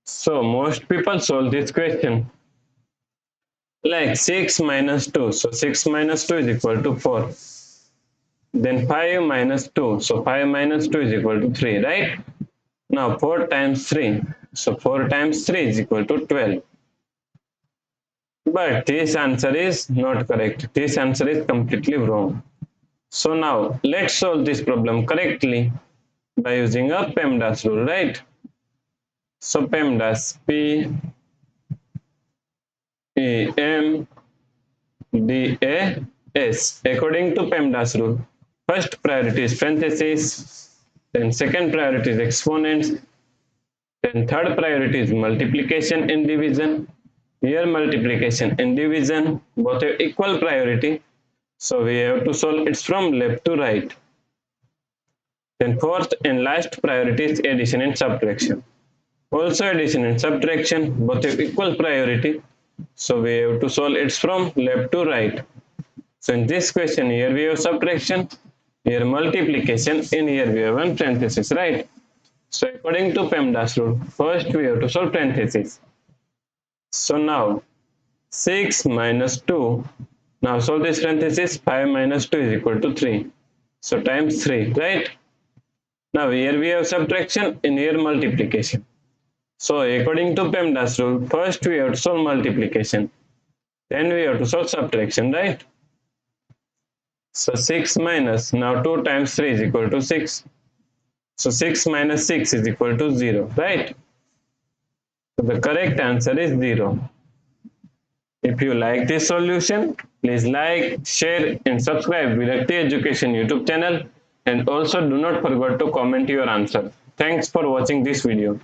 So most people solve this question like 6 minus 2. So 6 minus 2 is equal to 4. Then 5 minus 2. So 5 minus 2 is equal to 3, right? Now 4 times 3. So 4 times 3 is equal to 12. But this answer is not correct. This answer is completely wrong. So now let's solve this problem correctly by using a PEMDAS rule, right? So PEMDAS, P-E-M-D-A-S. According to PEMDAS rule, first priority is parentheses, then second priority is exponents, then third priority is multiplication and division. Here multiplication and division both have equal priority, so we have to solve it from left to right. Then fourth and last priority is addition and subtraction. Also addition and subtraction both have equal priority, so we have to solve it from left to right. So in this question, here we have subtraction, here multiplication, and here we have one parenthesis, right? So according to PEMDAS rule, first we have to solve parenthesis. So now 6 minus 2, now solve this parenthesis, 5 minus 2 is equal to 3. So times 3, right? Now here we have subtraction, and here multiplication. So according to PEMDAS rule, first we have to solve multiplication, then we have to solve subtraction, right? So 6 minus, now 2 times 3 is equal to 6. So 6 minus 6 is equal to 0, right? So the correct answer is 0. If you like this solution, please like, share and subscribe Virakti Education YouTube channel, and also do not forget to comment your answer. Thanks for watching this video.